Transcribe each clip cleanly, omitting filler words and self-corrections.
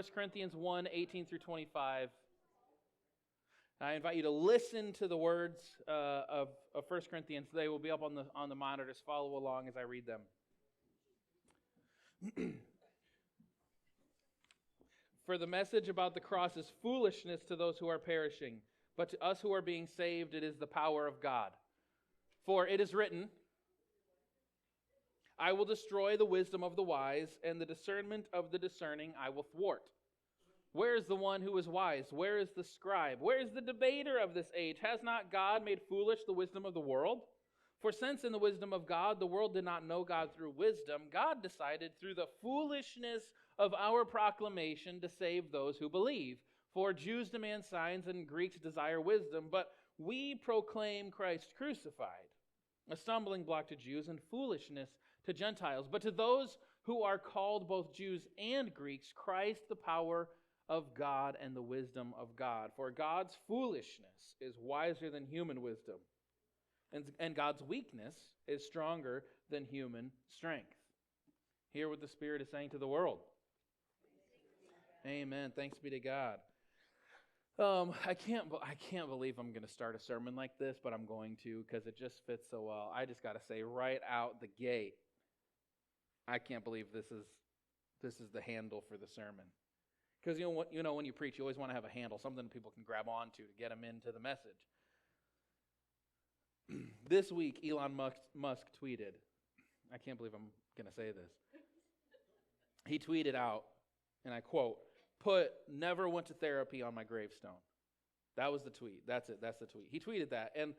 1 Corinthians 1, 18 through 25. I invite you to listen to the words of 1 Corinthians. They will be up on the monitors. Follow along as I read them. For the message about the cross is foolishness to those who are perishing, but to us who are being saved, it is the power of God. For it is written, I will destroy the wisdom of the wise, and the discernment of the discerning I will thwart. Where is the one who is wise? Where is the scribe? Where is the debater of this age? Has not God made foolish the wisdom of the world? For since in the wisdom of God, the world did not know God through wisdom, God decided through the foolishness of our proclamation to save those who believe. For Jews demand signs and Greeks desire wisdom, but we proclaim Christ crucified, a stumbling block to Jews and foolishness to Gentiles. But to those who are called both Jews and Greeks, Christ the power of God and the wisdom of God. For God's foolishness is wiser than human wisdom, and God's weakness is stronger than human strength. Hear what the Spirit is saying to the world. Amen. Thanks be to God. I can't believe I'm going to start a sermon like this, but I'm going to because it just fits so well. I just got to say right out the gate, I can't believe this is the handle for the sermon. Because you know when you preach, you always want to have a handle, something people can grab onto to get them into the message. This week, Elon Musk tweeted, I can't believe I'm going to say this. He tweeted out, and I quote, "Put never went to therapy on my gravestone." That was the tweet. That's it. That's the tweet. He tweeted that, and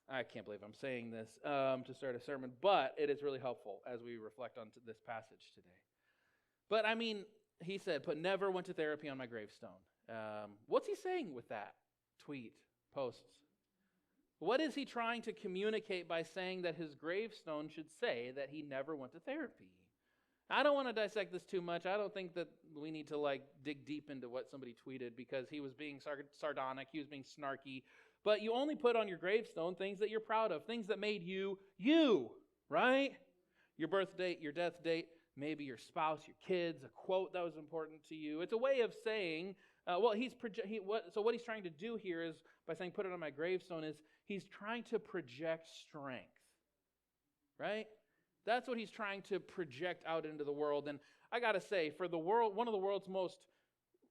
I can't believe I'm saying this to start a sermon, but it is really helpful as we reflect on this passage today. But I mean, he said, "Put never went to therapy on my gravestone." What's he saying with that tweet, posts? What is he trying to communicate by saying that his gravestone should say that he never went to therapy? I don't want to dissect this too much. I don't think that we need to dig deep into what somebody tweeted because he was being sardonic, he was being snarky. But you only put on your gravestone things that you're proud of, things that made you, right? Your birth date, your death date, maybe your spouse, your kids, a quote that was important to you. It's a way of saying, so what he's trying to do here is, by saying put it on my gravestone, is he's trying to project strength, right? That's what he's trying to project out into the world. And I got to say, for the world, one of the world's most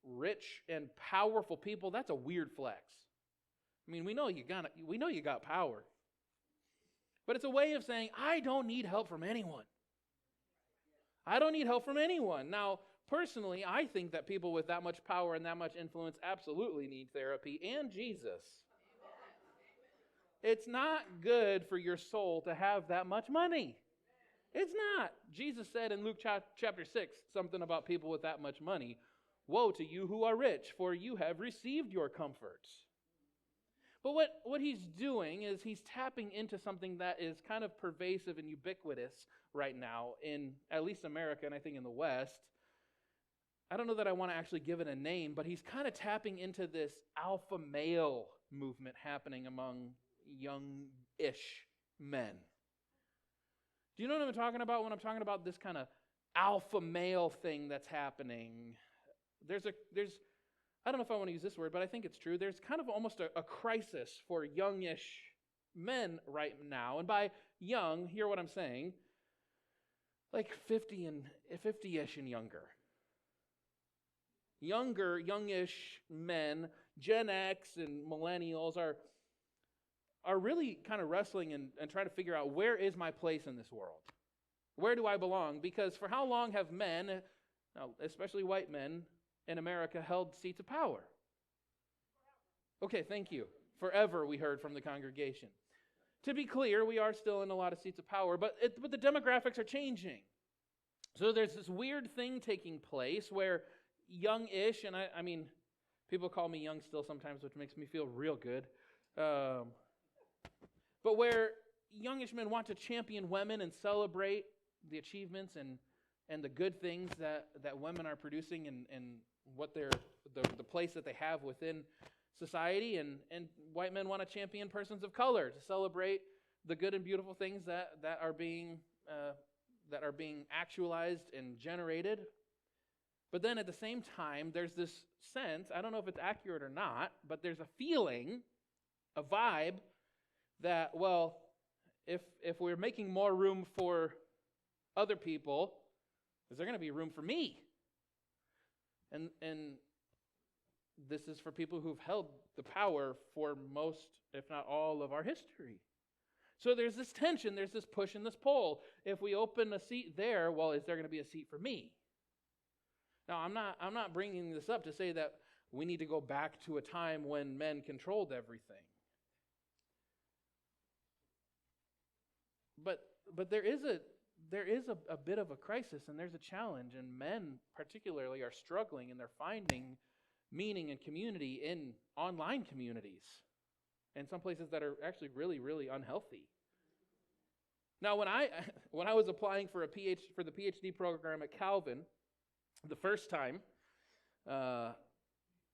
rich and powerful people, that's a weird flex. I mean, we know you got power. But it's a way of saying, I don't need help from anyone. I don't need help from anyone. Now, personally, I think that people with that much power and that much influence absolutely need therapy and Jesus. It's not good for your soul to have that much money. It's not. Jesus said in Luke chapter 6 something about people with that much money. Woe to you who are rich, for you have received your comforts. But what he's doing is he's tapping into something that is kind of pervasive and ubiquitous right now in at least America and I think in the West. I don't know that I want to actually give it a name, but he's kind of tapping into this alpha male movement happening among young-ish men. Do you know what I'm talking about when I'm talking about this kind of alpha male thing that's happening? There's I don't know if I want to use this word, but I think it's true. There's kind of almost a crisis for youngish men right now. And by young, hear what I'm saying, like 50-ish and younger. Youngish men, Gen X and millennials are really kind of wrestling and trying to figure out, where is my place in this world? Where do I belong? Because for how long have men, especially white men in America, held seats of power? Okay, thank you. Forever, we heard from the congregation. To be clear, we are still in a lot of seats of power, but the demographics are changing. So there's this weird thing taking place where young-ish, and I mean, people call me young still sometimes, which makes me feel real good. But where youngish men want to champion women and celebrate the achievements and the good things that women are producing and what the place that they have within society, and white men want to champion persons of color to celebrate the good and beautiful things that are being actualized and generated. But then at the same time, there's this sense, I don't know if it's accurate or not, but there's a feeling, a vibe, that, well, if we're making more room for other people, is there going to be room for me? And this is for people who've held the power for most, if not all, of our history. So there's this tension, there's this push and this pull. If we open a seat there, well, is there going to be a seat for me? Now, I'm not bringing this up to say that we need to go back to a time when men controlled everything. But there is a bit of a crisis, and there's a challenge, and men particularly are struggling, and they're finding meaning and community in online communities, and some places that are actually really, really unhealthy. Now, when I was applying for the PhD program at Calvin, the first time, I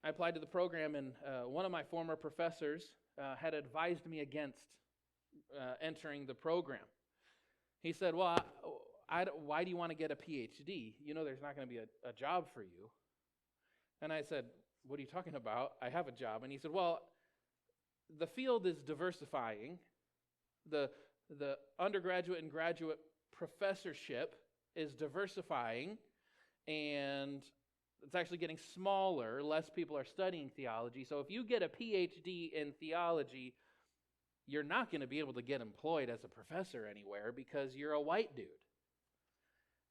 applied to the program, and one of my former professors had advised me against entering the program. He said, well, why do you want to get a PhD? You know there's not going to be a job for you. And I said, what are you talking about? I have a job. And he said, well, the field is diversifying. The undergraduate and graduate professorship is diversifying, and it's actually getting smaller. Less people are studying theology. So if you get a PhD in theology, you're not going to be able to get employed as a professor anywhere because you're a white dude.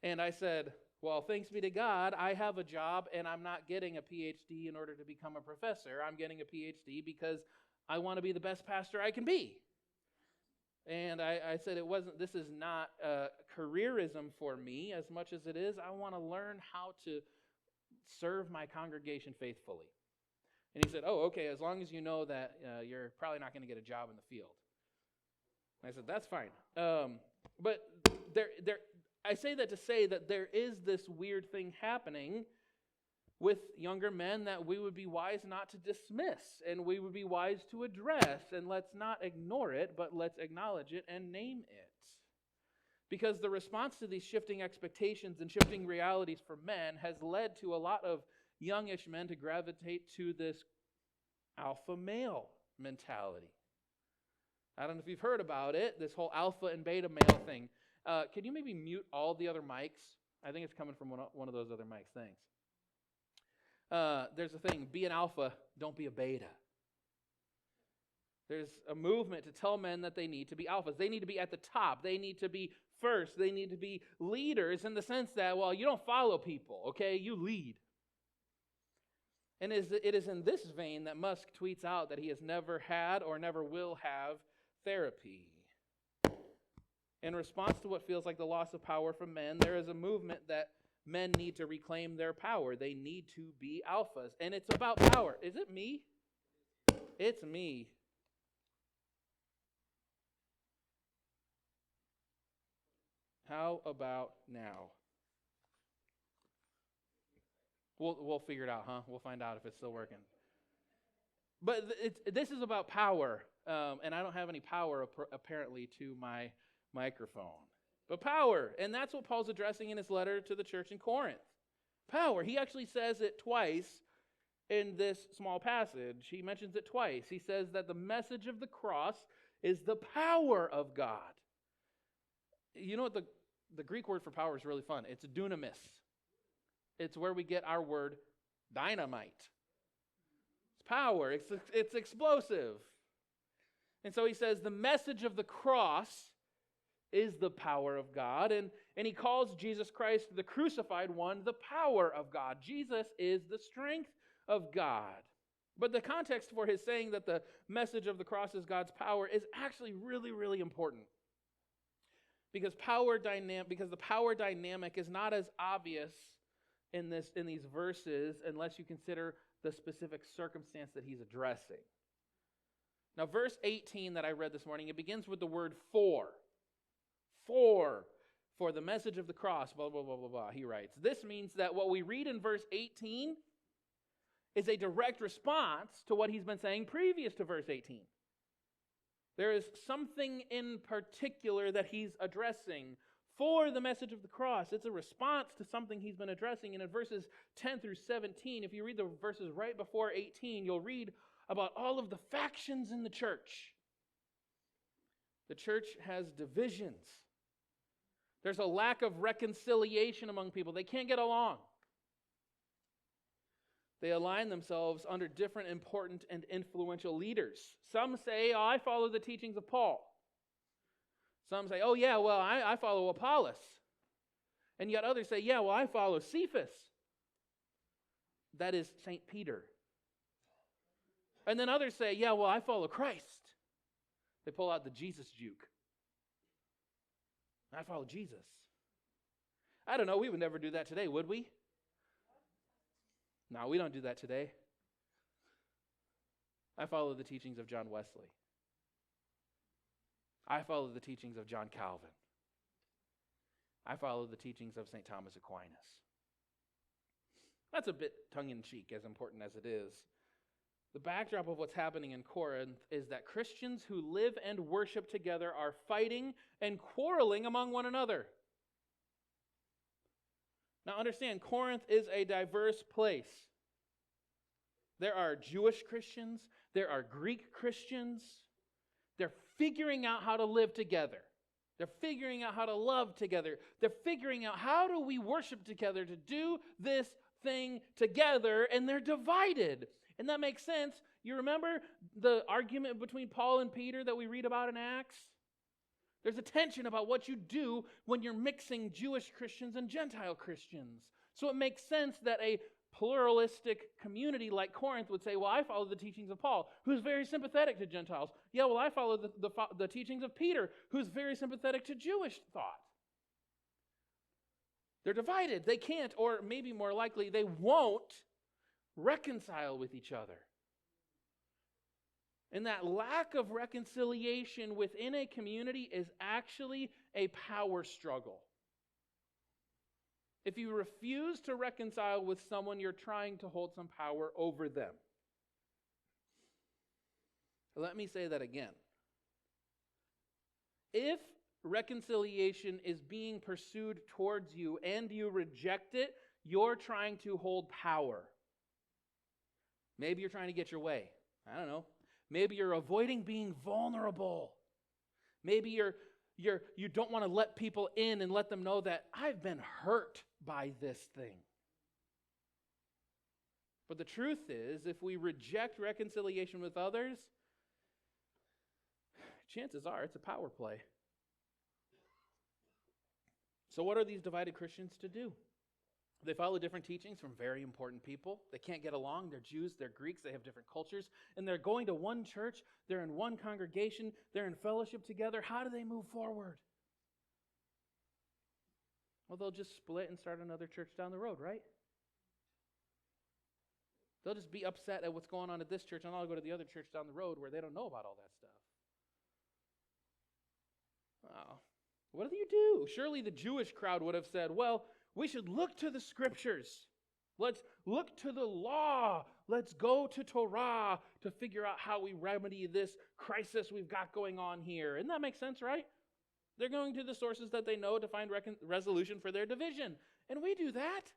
And I said, well, thanks be to God, I have a job and I'm not getting a PhD in order to become a professor. I'm getting a PhD because I want to be the best pastor I can be. And I said this is not careerism for me as much as it is I want to learn how to serve my congregation faithfully. And he said, oh, okay, as long as you know that you're probably not going to get a job in the field. And I said, that's fine. But I say that to say that there is this weird thing happening with younger men that we would be wise not to dismiss, and we would be wise to address, and let's not ignore it, but let's acknowledge it and name it. Because the response to these shifting expectations and shifting realities for men has led to a lot of youngish men to gravitate to this alpha male mentality. I don't know if you've heard about it, this whole alpha and beta male thing. Can you maybe mute all the other mics? I think it's coming from one of those other mics. Thanks. There's a thing, be an alpha, don't be a beta. There's a movement to tell men that they need to be alphas. They need to be at the top. They need to be first. They need to be leaders in the sense that, well, you don't follow people, okay? You lead. And it is in this vein that Musk tweets out that he has never had or never will have therapy. In response to what feels like the loss of power from men, there is a movement that men need to reclaim their power. They need to be alphas. And it's about power. Is it me? It's me. How about now? We'll figure it out, huh? We'll find out if it's still working. But this is about power, and I don't have any power apparently to my microphone. But power, and that's what Paul's addressing in his letter to the church in Corinth. Power. He actually says it twice in this small passage. He mentions it twice. He says that the message of the cross is the power of God. You know what the Greek word for power is really fun. It's dunamis. It's where we get our word dynamite. It's power. It's explosive. And so he says the message of the cross is the power of God. And he calls Jesus Christ, the crucified one, the power of God. Jesus is the strength of God. But the context for his saying that the message of the cross is God's power is actually really, really important. Because the power dynamic is not as obvious in these verses unless you consider the specific circumstance that he's addressing. Now, verse 18 that I read this morning, it begins with the word for. For the message of the cross, blah, blah, blah, blah, blah, he writes. This means that what we read in verse 18 is a direct response to what he's been saying previous to verse 18. There is something in particular that he's addressing. for the message of the cross. It's a response to something he's been addressing. And in verses 10 through 17, if you read the verses right before 18, you'll read about all of the factions in the church. The church has divisions. There's a lack of reconciliation among people. They can't get along. They align themselves under different important and influential leaders. Some say, oh, I follow the teachings of Paul. Some say, oh yeah, well, I follow Apollos. And yet others say, yeah, well, I follow Cephas. That is St. Peter. And then others say, yeah, well, I follow Christ. They pull out the Jesus juke. I follow Jesus. I don't know, we would never do that today, would we? No, we don't do that today. I follow the teachings of John Wesley. I follow the teachings of John Calvin. I follow the teachings of St. Thomas Aquinas. That's a bit tongue-in-cheek, as important as it is. The backdrop of what's happening in Corinth is that Christians who live and worship together are fighting and quarreling among one another. Now understand, Corinth is a diverse place. There are Jewish Christians, there are Greek Christians. They're figuring out how to live together. They're figuring out how to love together. They're figuring out how do we worship together to do this thing together, and they're divided. And that makes sense. You remember the argument between Paul and Peter that we read about in Acts? There's a tension about what you do when you're mixing Jewish Christians and Gentile Christians. So it makes sense that a pluralistic community like Corinth would say, well, I follow the teachings of Paul, who's very sympathetic to Gentiles. Yeah, well, I follow the teachings of Peter, who's very sympathetic to Jewish thought. They're divided. They can't, or maybe more likely, they won't reconcile with each other. And that lack of reconciliation within a community is actually a power struggle. If you refuse to reconcile with someone, you're trying to hold some power over them. Let me say that again. If reconciliation is being pursued towards you and you reject it, you're trying to hold power. Maybe you're trying to get your way. I don't know. Maybe you're avoiding being vulnerable. Maybe you don't want to let people in and let them know that I've been hurt by this thing. But the truth is, if we reject reconciliation with others, chances are it's a power play. So what are these divided Christians to do? They follow different teachings from very important people. They can't get along. They're Jews, they're Greeks, they have different cultures, and they're going to one church, they're in one congregation, they're in fellowship together. How do they move forward? Well, they'll just split and start another church down the road, right? They'll just be upset at what's going on at this church, and I'll go to the other church down the road where they don't know about all that stuff. Wow. What do you do? Surely the Jewish crowd would have said, well, we should look to the scriptures. Let's look to the law. Let's go to Torah to figure out how we remedy this crisis we've got going on here. And that makes sense, right? They're going to the sources that they know to find resolution for their division. And we do that.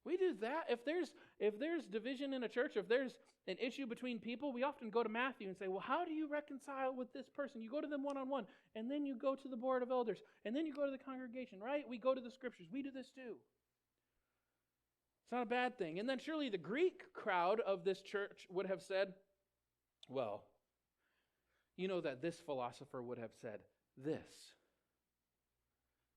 We do that. If there's division in a church, if there's an issue between people, we often go to Matthew and say, well, how do you reconcile with this person? You go to them one-on-one, and then you go to the board of elders, and then you go to the congregation, right? We go to the scriptures. We do this too. It's not a bad thing. And then surely the Greek crowd of this church would have said, well, you know that this philosopher would have said this.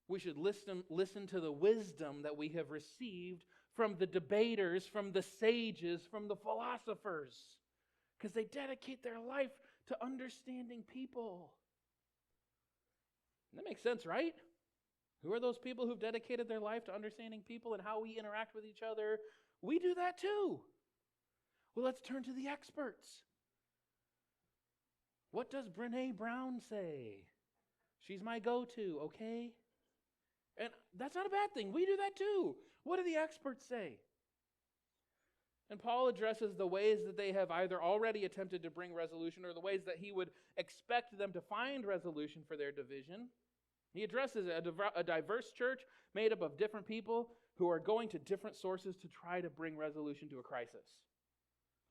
We should listen to the wisdom that we have received from the debaters, from the sages, from the philosophers, because they dedicate their life to understanding people. And that makes sense, right? Who are those people who've dedicated their life to understanding people and how we interact with each other? We do that too. Well, let's turn to the experts. What does Brene Brown say? She's my go-to, okay? And that's not a bad thing. We do that too. What do the experts say? And Paul addresses the ways that they have either already attempted to bring resolution or the ways that he would expect them to find resolution for their division. He addresses a diverse church made up of different people who are going to different sources to try to bring resolution to a crisis.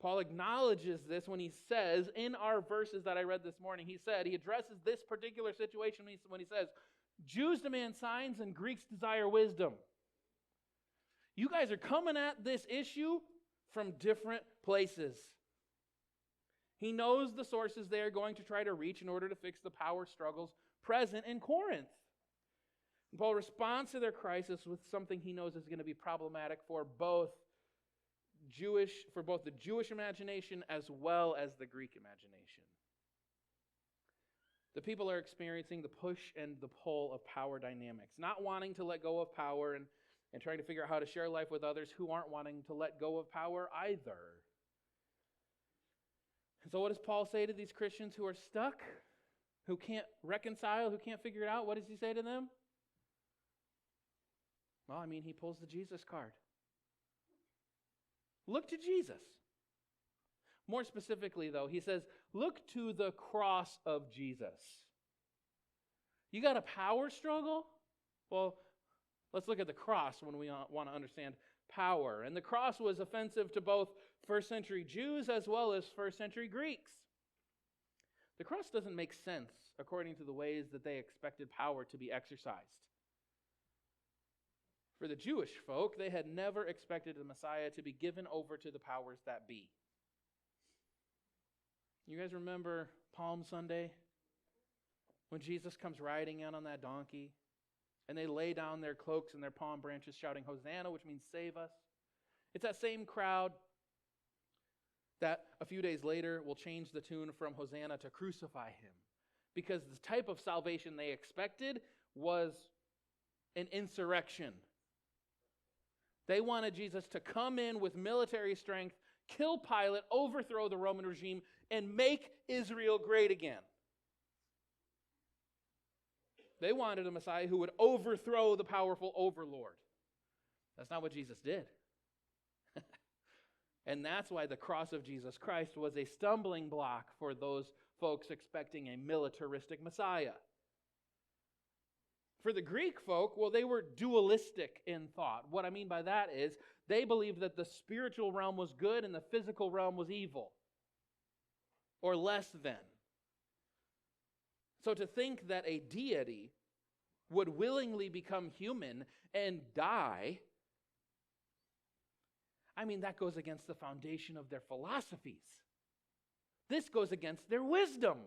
Paul acknowledges this when he says, in our verses that I read this morning, he addresses this particular situation when he says, Jews demand signs and Greeks desire wisdom. You guys are coming at this issue from different places. He knows the sources they are going to try to reach in order to fix the power struggles present in Corinth. And Paul responds to their crisis with something he knows is going to be problematic for both the Jewish imagination as well as the Greek imagination. The people are experiencing the push and the pull of power dynamics, not wanting to let go of power and trying to figure out how to share life with others who aren't wanting to let go of power either. And so what does Paul say to these Christians who are stuck, who can't reconcile, who can't figure it out? What does he say to them? Well, he pulls the Jesus card. Look to Jesus. More specifically, though, he says, look to the cross of Jesus. You got a power struggle? Well, let's look at the cross when we want to understand power. And the cross was offensive to both first century Jews as well as first century Greeks. The cross doesn't make sense according to the ways that they expected power to be exercised. For the Jewish folk, they had never expected the Messiah to be given over to the powers that be. You guys remember Palm Sunday? When Jesus comes riding in on that donkey, and they lay down their cloaks and their palm branches shouting, Hosanna, which means save us. It's that same crowd that a few days later will change the tune from Hosanna to crucify him. Because the type of salvation they expected was an insurrection. They wanted Jesus to come in with military strength, kill Pilate, overthrow the Roman regime, and make Israel great again. They wanted a Messiah who would overthrow the powerful overlord. That's not what Jesus did. And that's why the cross of Jesus Christ was a stumbling block for those folks expecting a militaristic Messiah. For the Greek folk, well, they were dualistic in thought. What I mean by that is they believed that the spiritual realm was good and the physical realm was evil, or less than. So to think that a deity would willingly become human and die, that goes against the foundation of their philosophies. This goes against their wisdom.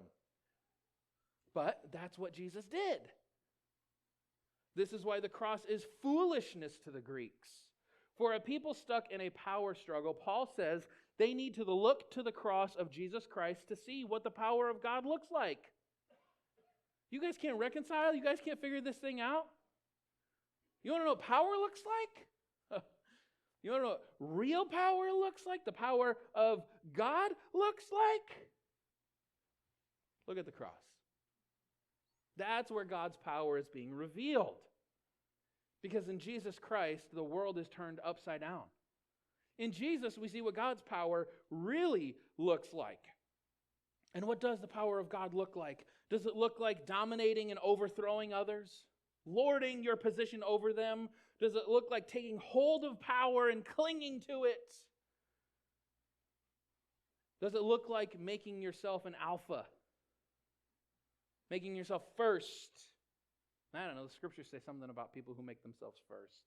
But that's what Jesus did. This is why the cross is foolishness to the Greeks. For a people stuck in a power struggle, Paul says they need to look to the cross of Jesus Christ to see what the power of God looks like. You guys can't reconcile? You guys can't figure this thing out? You want to know what power looks like? You want to know what real power looks like? The power of God looks like? Look at the cross. That's where God's power is being revealed. Because in Jesus Christ, the world is turned upside down. In Jesus, we see what God's power really looks like. And what does the power of God look like? Does it look like dominating and overthrowing others? Lording your position over them? Does it look like taking hold of power and clinging to it? Does it look like making yourself an alpha? Making yourself first? I don't know, the scriptures say something about people who make themselves first.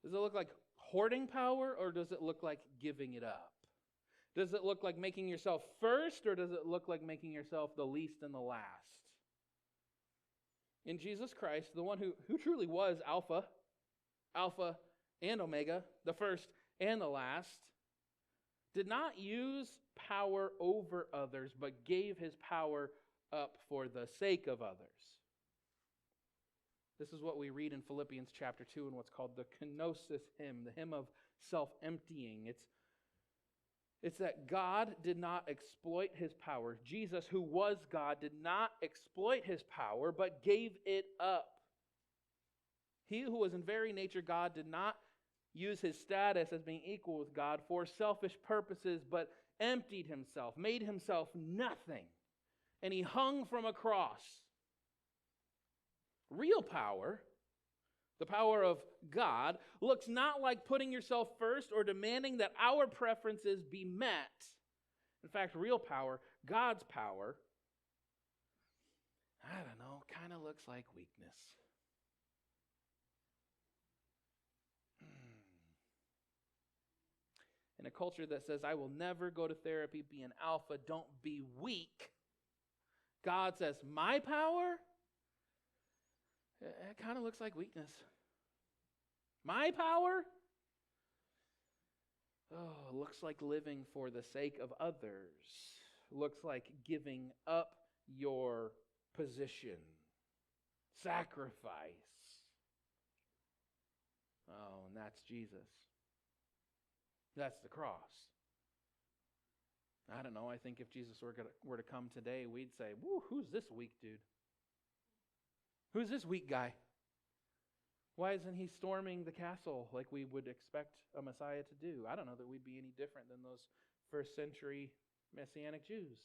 Does it look like hoarding power, or does it look like giving it up? Does it look like making yourself first, or does it look like making yourself the least and the last? In Jesus Christ, the one who truly was Alpha and Omega, the first and the last, did not use power over others, but gave his power up for the sake of others. This is what we read in Philippians chapter 2 in what's called the kenosis hymn, the hymn of self-emptying. It's that God did not exploit his power. Jesus, who was God, did not exploit his power, but gave it up. He who was in very nature God did not use his status as being equal with God for selfish purposes, but emptied himself, made himself nothing, and he hung from a cross. Real power, the power of God, looks not like putting yourself first or demanding that our preferences be met. In fact, real power, God's power, I don't know, kind of looks like weakness. In a culture that says, I will never go to therapy, be an alpha, don't be weak, God says, my power, it kind of looks like weakness. My power, looks like living for the sake of others. Looks like giving up your position. Sacrifice. Oh, and that's Jesus. That's the cross. I don't know, I think if Jesus were to come today, we'd say, woo, who's this weak dude? Who's this weak guy? Why isn't he storming the castle like we would expect a Messiah to do? I don't know that we'd be any different than those first century Messianic Jews.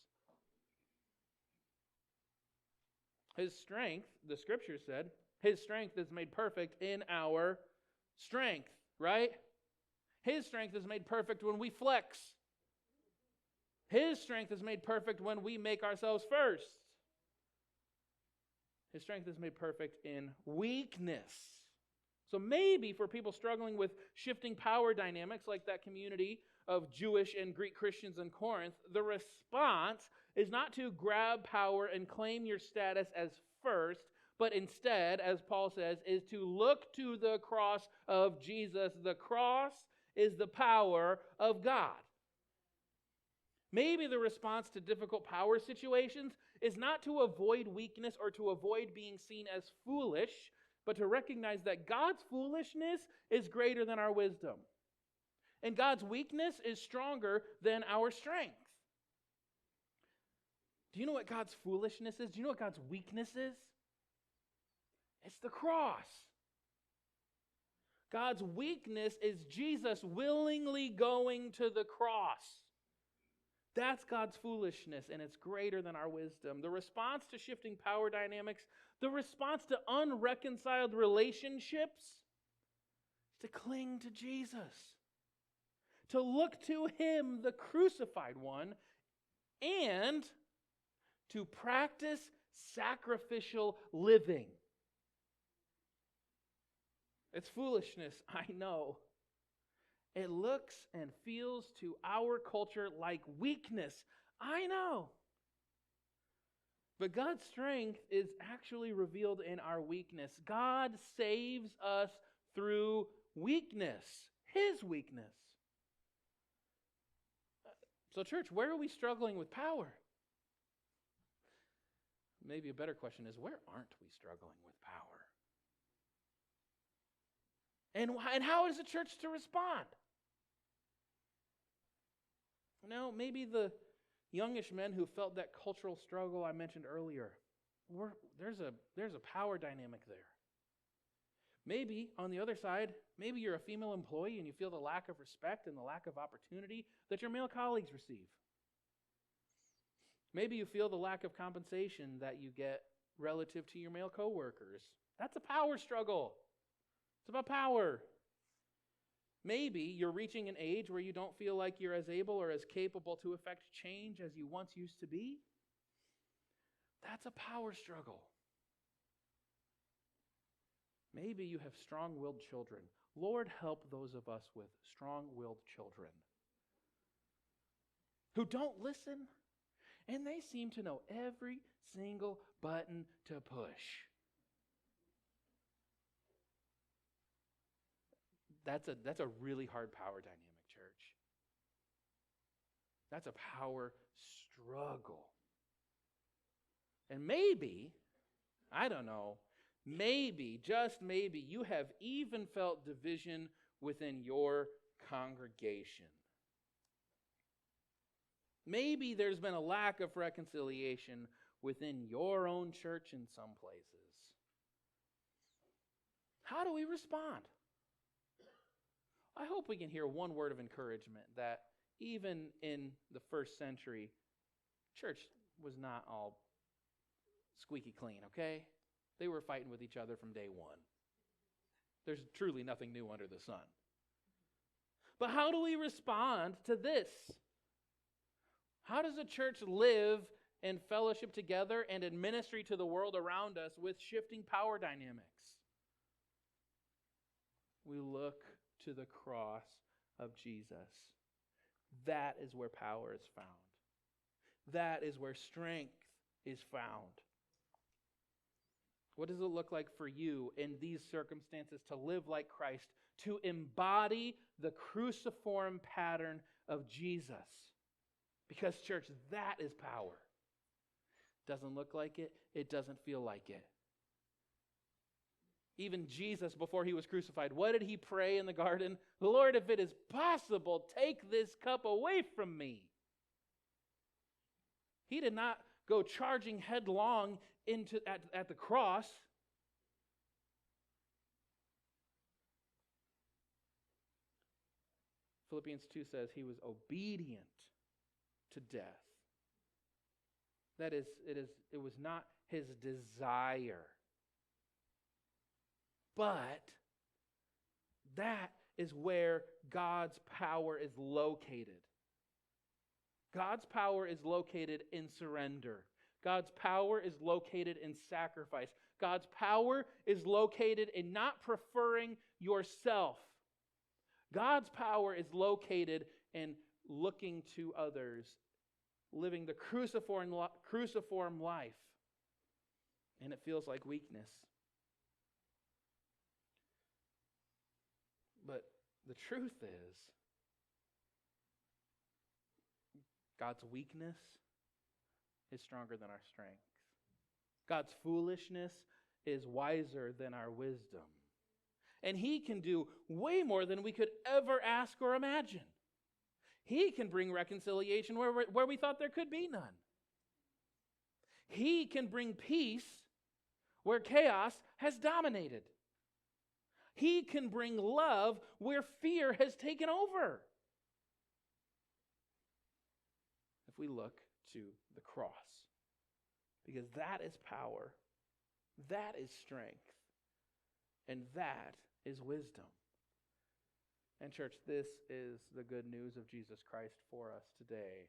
His strength, the scripture said, his strength is made perfect in our strength, right? His strength is made perfect when we flex. His strength is made perfect when we make ourselves first. His strength is made perfect in weakness. So maybe for people struggling with shifting power dynamics like that community of Jewish and Greek Christians in Corinth, the response is not to grab power and claim your status as first, but instead, as Paul says, is to look to the cross of Jesus. The cross is the power of God. Maybe the response to difficult power situations is not to avoid weakness or to avoid being seen as foolish, but to recognize that God's foolishness is greater than our wisdom. And God's weakness is stronger than our strength. Do you know what God's foolishness is? Do you know what God's weakness is? It's the cross. God's weakness is Jesus willingly going to the cross. That's God's foolishness, and it's greater than our wisdom. The response to shifting power dynamics, the response to unreconciled relationships, is to cling to Jesus, to look to Him, the crucified one, and to practice sacrificial living. It's foolishness, I know. It looks and feels to our culture like weakness. I know. But God's strength is actually revealed in our weakness. God saves us through weakness, His weakness. So, church, where are we struggling with power? Maybe a better question is, where aren't we struggling with power? And how is the church to respond? You know, maybe the youngish men who felt that cultural struggle I mentioned earlier, there's a power dynamic there. Maybe, on the other side, maybe you're a female employee and you feel the lack of respect and the lack of opportunity that your male colleagues receive. Maybe you feel the lack of compensation that you get relative to your male coworkers. That's a power struggle. It's about power. Maybe you're reaching an age where you don't feel like you're as able or as capable to effect change as you once used to be. That's a power struggle. Maybe you have strong-willed children. Lord, help those of us with strong-willed children who don't listen, and they seem to know every single button to push. That's a really hard power dynamic, church. That's a power struggle. And maybe, I don't know, maybe, just maybe, you have even felt division within your congregation. Maybe there's been a lack of reconciliation within your own church in some places. How do we respond? I hope we can hear one word of encouragement that even in the first century, church was not all squeaky clean, okay? They were fighting with each other from day one. There's truly nothing new under the sun. But how do we respond to this? How does a church live in fellowship together and in ministry to the world around us with shifting power dynamics? We look to the cross of Jesus. That is where power is found. That is where strength is found. What does it look like for you in these circumstances to live like Christ, to embody the cruciform pattern of Jesus? Because, church, that is power. Doesn't look like it. It doesn't feel like it. Even Jesus, before he was crucified, what did he pray in the garden? Lord, if it is possible, take this cup away from me. He did not go charging headlong at the cross. Philippians 2 says he was obedient to death. That is, it was not his desire. But that is where God's power is located. God's power is located in surrender. God's power is located in sacrifice. God's power is located in not preferring yourself. God's power is located in looking to others, living the cruciform life. And it feels like weakness. But the truth is, God's weakness is stronger than our strength. God's foolishness is wiser than our wisdom. And he can do way more than we could ever ask or imagine. He can bring reconciliation where we thought there could be none. He can bring peace where chaos has dominated. He can bring love where fear has taken over. If we look to the cross, because that is power, that is strength, and that is wisdom. And church, this is the good news of Jesus Christ for us today.